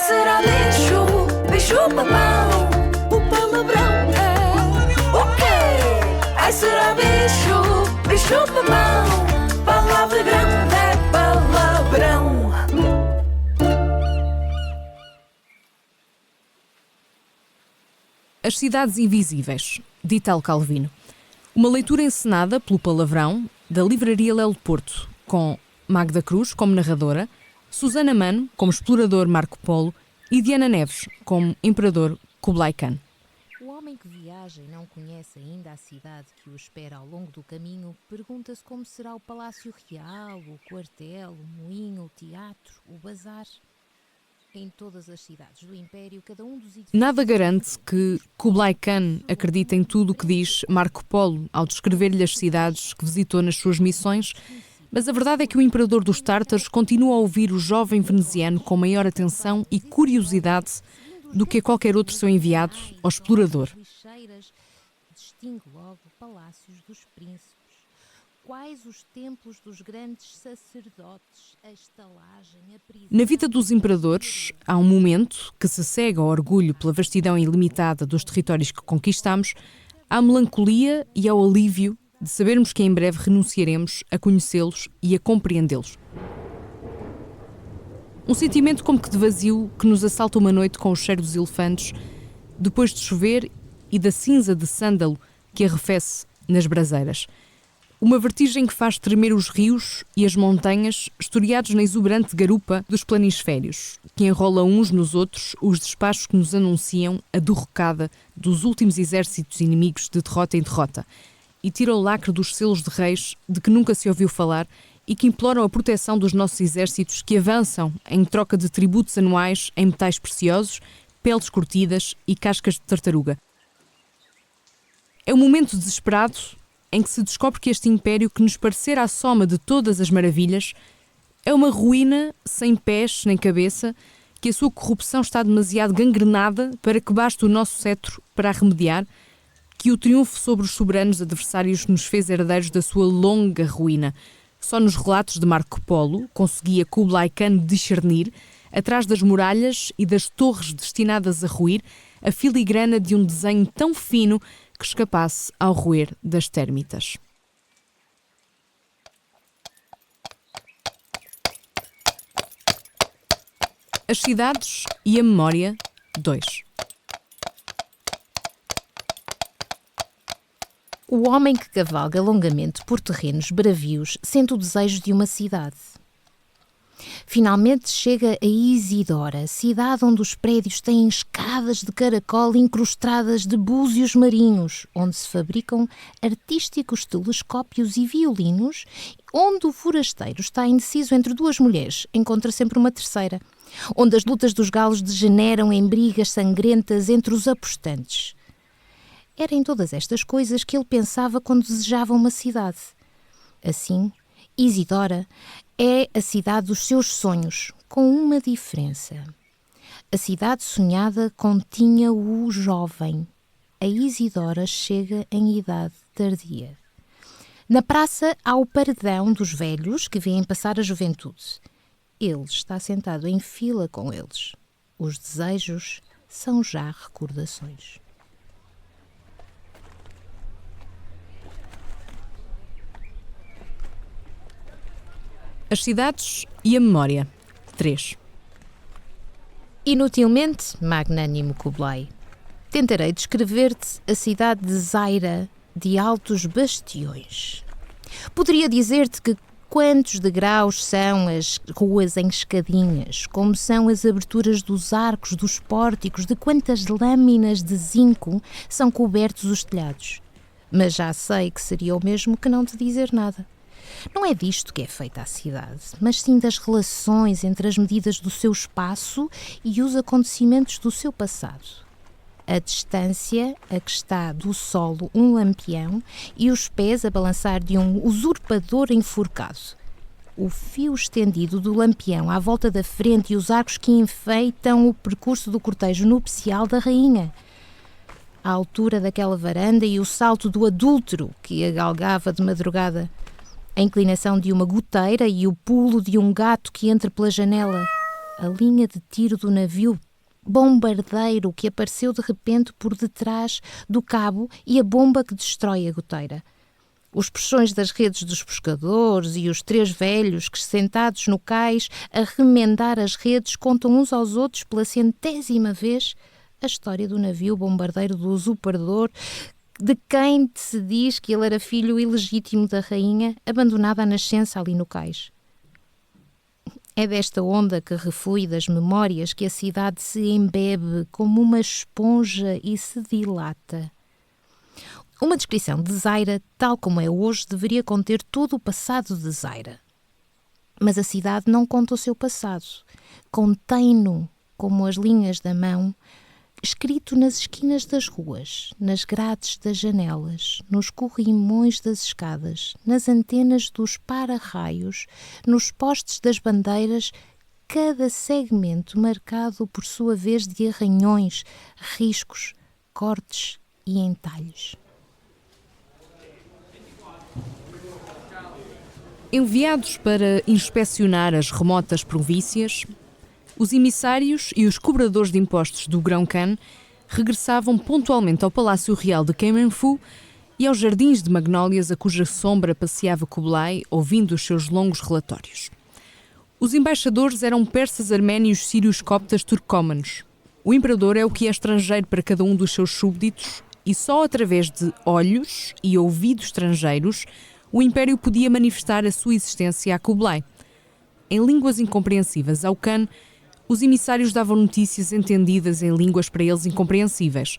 será bicho, bicho-papão? O palavrão é o quê? Ai, será bicho, bicho-papão? Palavra grande é palavrão. As Cidades Invisíveis, de Italo Calvino. Uma leitura encenada pelo Palavrão, da Livraria Lelo de Porto, com Magda Cruz como narradora, Susana Mano como explorador Marco Polo e Diana Neves como imperador Kublai Khan. O homem que viaja e não conhece ainda a cidade que o espera ao longo do caminho pergunta-se como será o Palácio Real, o quartel, o moinho, o teatro, o bazar. Em todas as cidades do Império, cada um dos edifícios... Nada garante que Kublai Khan acredite em tudo o que diz Marco Polo ao descrever-lhe as cidades que visitou nas suas missões, mas a verdade é que o imperador dos tártaros continua a ouvir o jovem veneziano com maior atenção e curiosidade do que a qualquer outro seu enviado ou explorador. Distingue logo palácios dos príncipes. Quais os templos dos grandes sacerdotes, a estalagem, a prisão... Na vida dos imperadores, há um momento que se segue ao orgulho pela vastidão ilimitada dos territórios que conquistamos, à melancolia e ao alívio de sabermos que em breve renunciaremos a conhecê-los e a compreendê-los. Um sentimento como que de vazio que nos assalta uma noite com o cheiro dos elefantes, depois de chover e da cinza de sândalo que arrefece nas braseiras. Uma vertigem que faz tremer os rios e as montanhas, historiados na exuberante garupa dos planisférios, que enrola uns nos outros os despachos que nos anunciam a derrocada dos últimos exércitos inimigos de derrota em derrota, e tira o lacre dos selos de reis de que nunca se ouviu falar e que imploram a proteção dos nossos exércitos que avançam em troca de tributos anuais em metais preciosos, peles curtidas e cascas de tartaruga. É um momento desesperado em que se descobre que este império, que nos parecer a soma de todas as maravilhas, é uma ruína sem pés nem cabeça, que a sua corrupção está demasiado gangrenada para que baste o nosso cetro para a remediar, que o triunfo sobre os soberanos adversários nos fez herdeiros da sua longa ruína. Só nos relatos de Marco Polo conseguia Kublai Khan discernir, atrás das muralhas e das torres destinadas a ruir, a filigrana de um desenho tão fino que escapasse ao roer das térmitas. As Cidades e a Memória 2. O homem que cavalga longamente por terrenos bravios sente o desejo de uma cidade. Finalmente chega a Isidora, cidade onde os prédios têm escadas de caracol incrustadas de búzios marinhos, onde se fabricam artísticos telescópios e violinos, onde o forasteiro está indeciso entre duas mulheres, encontra sempre uma terceira, onde as lutas dos galos degeneram em brigas sangrentas entre os apostantes. Era em todas estas coisas que ele pensava quando desejava uma cidade. Assim, Isidora é a cidade dos seus sonhos, com uma diferença. A cidade sonhada continha o jovem. A Isidora chega em idade tardia. Na praça há o paredão dos velhos que vêm passar a juventude. Ele está sentado em fila com eles. Os desejos são já recordações. As Cidades e a Memória 3. Inutilmente, magnânimo Kublai, tentarei descrever-te a cidade de Zaira de altos bastiões. Poderia dizer-te que quantos degraus são as ruas em escadinhas, como são as aberturas dos arcos, dos pórticos, de quantas lâminas de zinco são cobertos os telhados. Mas já sei que seria o mesmo que não te dizer nada. Não é disto que é feita a cidade, mas sim das relações entre as medidas do seu espaço e os acontecimentos do seu passado. A distância a que está do solo um lampião e os pés a balançar de um usurpador enforcado. O fio estendido do lampião à volta da frente e os arcos que enfeitam o percurso do cortejo nupcial da rainha. A altura daquela varanda e o salto do adúltero que a galgava de madrugada. A inclinação de uma goteira e o pulo de um gato que entra pela janela. a linha de tiro do navio bombardeiro que apareceu de repente por detrás do cabo e a bomba que destrói a goteira. Os puxões das redes dos pescadores e os 3 velhos que, sentados no cais a remendar as redes, contam uns aos outros pela 100ª vez a história do navio bombardeiro do usurpador, de quem se diz que ele era filho ilegítimo da rainha, abandonada à nascença ali no cais. É desta onda que reflui das memórias que a cidade se embebe como uma esponja e se dilata. Uma descrição de Zaira, tal como é hoje, deveria conter todo o passado de Zaira. Mas a cidade não conta o seu passado. Contém-no como as linhas da mão, escrito nas esquinas das ruas, nas grades das janelas, nos corrimões das escadas, nas antenas dos para-raios, nos postes das bandeiras, cada segmento marcado por sua vez de arranhões, riscos, cortes e entalhos. Enviados para inspecionar as remotas províncias, os emissários e os cobradores de impostos do Grão-Khan regressavam pontualmente ao Palácio Real de Kheimen-Phu e aos jardins de magnólias a cuja sombra passeava Kublai, ouvindo os seus longos relatórios. Os embaixadores eram persas, arménios, sírios, coptas, turcómanos. O imperador é o que é estrangeiro para cada um dos seus súbditos e só através de olhos e ouvidos estrangeiros o império podia manifestar a sua existência a Kublai. Em línguas incompreensíveis ao Khan, os emissários davam notícias entendidas em línguas para eles incompreensíveis.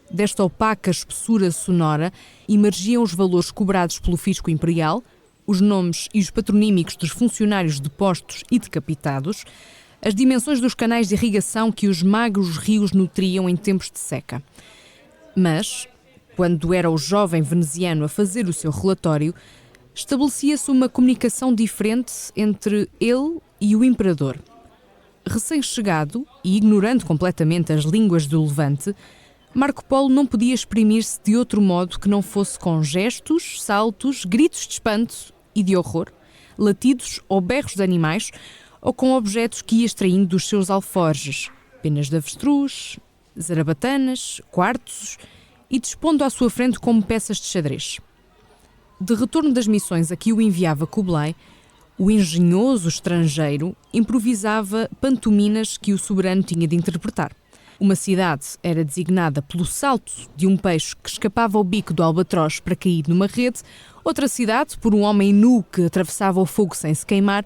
Desta opaca espessura sonora emergiam os valores cobrados pelo fisco imperial, os nomes e os patronímicos dos funcionários depostos e decapitados, as dimensões dos canais de irrigação que os magros rios nutriam em tempos de seca. Mas, quando era o jovem veneziano a fazer o seu relatório, estabelecia-se uma comunicação diferente entre ele e o imperador. Recém-chegado e ignorando completamente as línguas do Levante, Marco Polo não podia exprimir-se de outro modo que não fosse com gestos, saltos, gritos de espanto e de horror, latidos ou berros de animais, ou com objetos que ia extraindo dos seus alforjes, penas de avestruz, zarabatanas, quartos, e dispondo à sua frente como peças de xadrez. De retorno das missões a que o enviava Kublai, o engenhoso estrangeiro improvisava pantominas que o soberano tinha de interpretar. Uma cidade era designada pelo salto de um peixe que escapava ao bico do albatroz para cair numa rede, outra cidade por um homem nu que atravessava o fogo sem se queimar,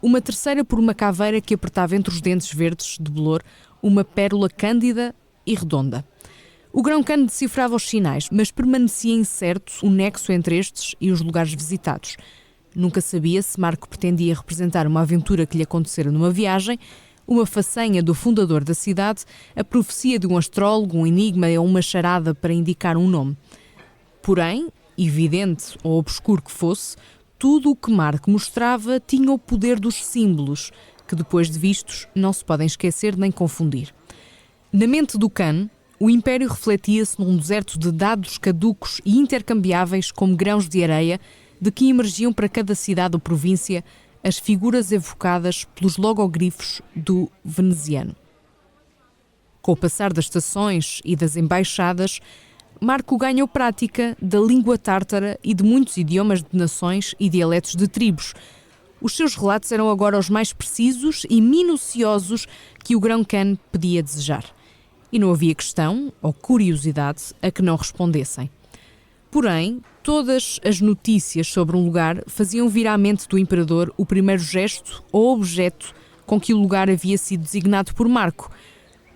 uma terceira por uma caveira que apertava entre os dentes verdes de bolor uma pérola cândida e redonda. O Grão-Khan decifrava os sinais, mas permanecia incerto o nexo entre estes e os lugares visitados. Nunca sabia se Marco pretendia representar uma aventura que lhe acontecera numa viagem, uma façanha do fundador da cidade, a profecia de um astrólogo, um enigma ou uma charada para indicar um nome. Porém, evidente ou obscuro que fosse, tudo o que Marco mostrava tinha o poder dos símbolos, que depois de vistos não se podem esquecer nem confundir. Na mente do Khan, o império refletia-se num deserto de dados caducos e intercambiáveis como grãos de areia, de que emergiam para cada cidade ou província as figuras evocadas pelos logogrifos do veneziano. Com o passar das estações e das embaixadas, Marco ganhou prática da língua tártara e de muitos idiomas de nações e dialetos de tribos. Os seus relatos eram agora os mais precisos e minuciosos que o Grão-Khan podia desejar. E não havia questão ou curiosidade a que não respondessem. Porém, todas as notícias sobre um lugar faziam vir à mente do imperador o primeiro gesto ou objeto com que o lugar havia sido designado por Marco.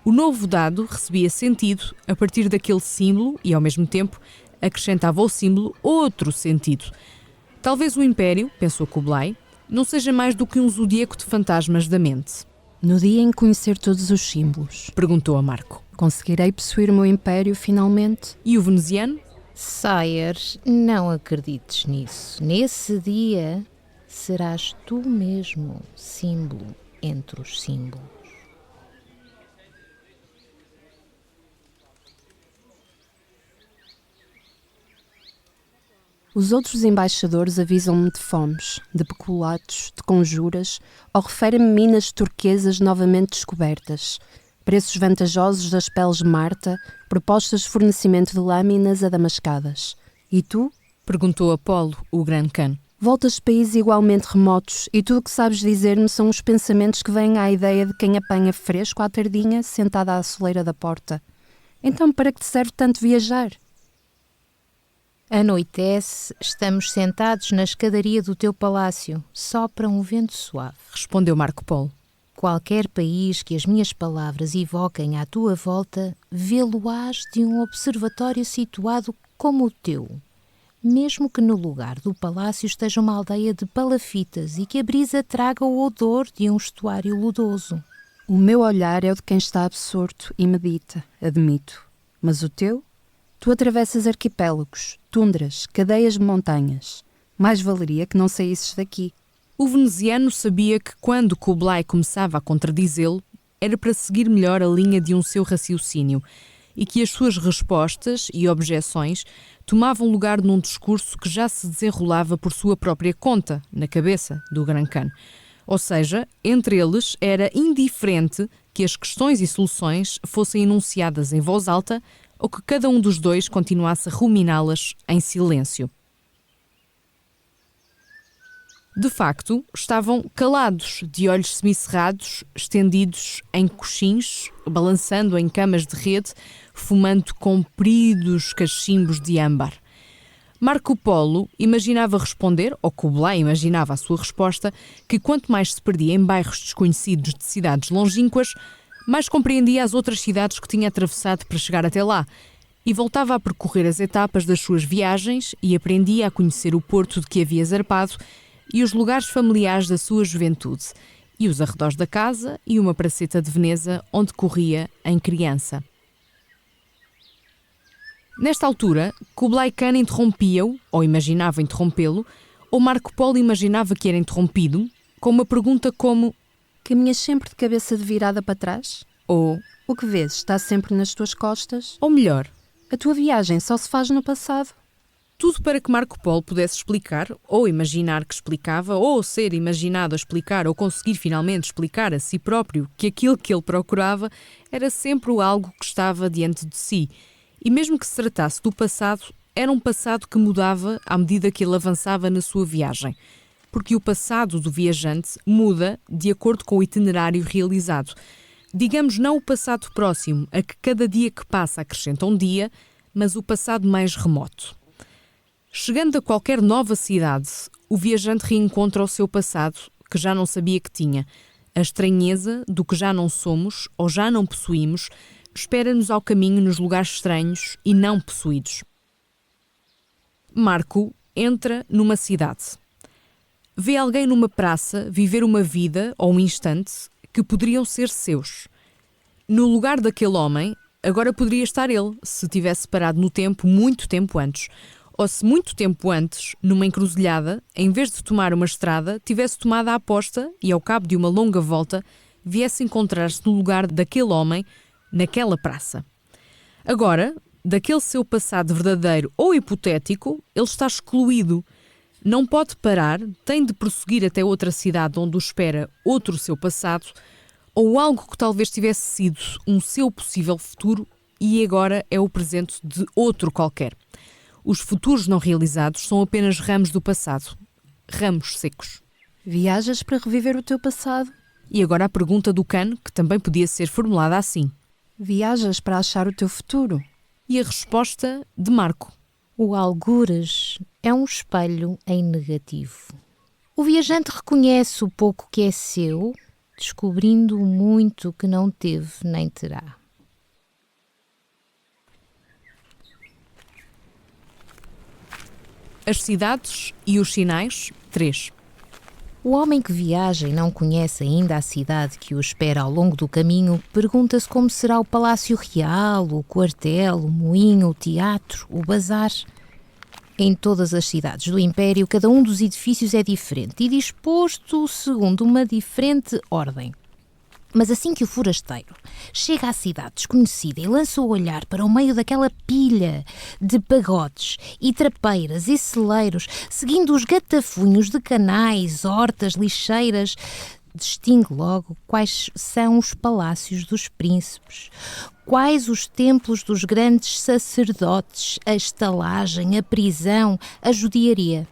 O novo dado recebia sentido a partir daquele símbolo e, ao mesmo tempo, acrescentava ao símbolo outro sentido. Talvez o império, pensou Kublai, não seja mais do que um zodíaco de fantasmas da mente. No dia em que conhecer todos os símbolos, Perguntou a Marco. conseguirei possuir o meu império finalmente? E o veneziano? Sire, não acredites nisso. Nesse dia serás tu mesmo símbolo entre os símbolos. Os outros embaixadores avisam-me de fomes, de peculatos, de conjuras, ou referem-me minas turquesas novamente descobertas, preços vantajosos das peles de Marta, propostas de fornecimento de lâminas adamascadas. E tu? Perguntou Apolo, o grande Khan. Voltas de países igualmente remotos e tudo o que sabes dizer-me são os pensamentos que vêm à ideia de quem apanha fresco à tardinha sentada à soleira da porta. Então para que te serve tanto viajar? Anoitece, estamos sentados na escadaria do teu palácio, sopra um vento suave. Respondeu Marco Polo. Qualquer país que as minhas palavras evoquem à tua volta, vê-lo-ás de um observatório situado como o teu. Mesmo que no lugar do palácio esteja uma aldeia de palafitas e que a brisa traga o odor de um estuário lodoso. O meu olhar é o de quem está absorto e medita, admito. Mas o teu? Tu atravessas arquipélagos, tundras, cadeias de montanhas. Mais valeria que não saísses daqui. O veneziano sabia que quando Kublai começava a contradizê-lo, era para seguir melhor a linha de um seu raciocínio e que as suas respostas e objeções tomavam lugar num discurso que já se desenrolava por sua própria conta, na cabeça do Gran Khan. Ou seja, entre eles era indiferente que as questões e soluções fossem enunciadas em voz alta ou que cada um dos dois continuasse a ruminá-las em silêncio. De facto, estavam calados, de olhos semicerrados, estendidos em coxins, balançando em camas de rede, fumando compridos cachimbos de âmbar. Marco Polo imaginava responder, ou Kublai imaginava a sua resposta, que quanto mais se perdia em bairros desconhecidos de cidades longínquas, mais compreendia as outras cidades que tinha atravessado para chegar até lá, e voltava a percorrer as etapas das suas viagens e aprendia a conhecer o porto de que havia zarpado e os lugares familiares da sua juventude, e os arredores da casa e uma praceta de Veneza onde corria em criança. Nesta altura, Kublai Khan interrompia-o, ou imaginava interrompê-lo, ou Marco Polo imaginava que era interrompido, com uma pergunta como: caminhas sempre de cabeça de virada para trás? Ou, o que vês está sempre nas tuas costas? ou melhor, A tua viagem só se faz no passado. tudo para que Marco Polo pudesse explicar, ou imaginar que explicava, ou ser imaginado a explicar, ou conseguir finalmente explicar a si próprio que aquilo que ele procurava era sempre o algo que estava diante de si. E mesmo que se tratasse do passado, era um passado que mudava à medida que ele avançava na sua viagem. Porque o passado do viajante muda de acordo com o itinerário realizado. Digamos, não o passado próximo, a que cada dia que passa acrescenta um dia, mas o passado mais remoto. Chegando a qualquer nova cidade, o viajante reencontra o seu passado, que já não sabia que tinha. A estranheza do que já não somos ou já não possuímos espera-nos ao caminho nos lugares estranhos e não possuídos. Marco entra numa cidade. Vê alguém numa praça viver uma vida ou um instante que poderiam ser seus. No lugar daquele homem, agora poderia estar ele, se tivesse parado no tempo muito tempo antes. Ou se muito tempo antes, numa encruzilhada, em vez de tomar uma estrada, tivesse tomado a aposta e, ao cabo de uma longa volta, viesse encontrar-se no lugar daquele homem, naquela praça. Agora, daquele seu passado verdadeiro ou hipotético, ele está excluído. Não pode parar, tem de prosseguir até outra cidade onde o espera outro seu passado, ou algo que talvez tivesse sido um seu possível futuro e agora é o presente de outro qualquer. Os futuros não realizados são apenas ramos do passado, ramos secos. Viajas para reviver o teu passado. E agora a pergunta do Khan, que também podia ser formulada assim. Viajas para achar o teu futuro. E a resposta de Marco. O algures é um espelho em negativo. O viajante reconhece o pouco que é seu, descobrindo o muito que não teve nem terá. As cidades e os sinais, 3. O homem que viaja e não conhece ainda a cidade que o espera ao longo do caminho pergunta-se como será o palácio real, o quartel, o moinho, o teatro, o bazar. Em todas as cidades do Império, cada um dos edifícios é diferente e disposto segundo uma diferente ordem. Mas assim que o forasteiro chega à cidade desconhecida e lança o olhar para o meio daquela pilha de pagodes e trapeiras e celeiros, seguindo os gatafunhos de canais, hortas, lixeiras, distingue logo quais são os palácios dos príncipes, quais os templos dos grandes sacerdotes, a estalagem, a prisão, a judiaria.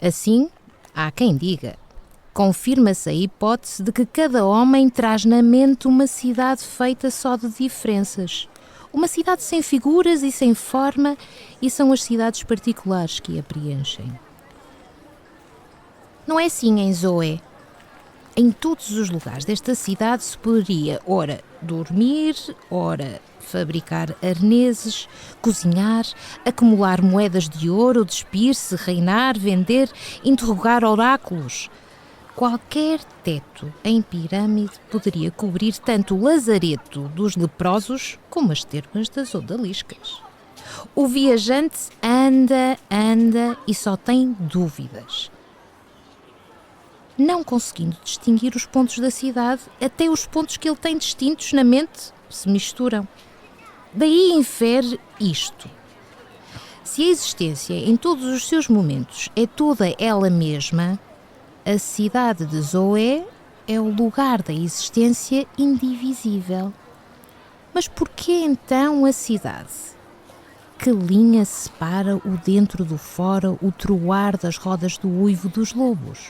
Assim, há quem diga, confirma-se a hipótese de que cada homem traz na mente uma cidade feita só de diferenças. Uma cidade sem figuras e sem forma, e são as cidades particulares que a preenchem. Não é assim em Zoe. Em todos os lugares desta cidade se poderia, ora, dormir, ora, fabricar arneses, cozinhar, acumular moedas de ouro, despir-se, reinar, vender, interrogar oráculos. Qualquer teto em pirâmide poderia cobrir tanto o lazareto dos leprosos como as termas das odaliscas. O viajante anda e só tem dúvidas. Não conseguindo distinguir os pontos da cidade, até os pontos que ele tem distintos na mente se misturam. Daí infere isto. Se a existência em todos os seus momentos é toda ela mesma, a cidade de Zoe é o lugar da existência indivisível. Mas por que então a cidade? Que linha separa o dentro do fora, o troar das rodas do uivo dos lobos?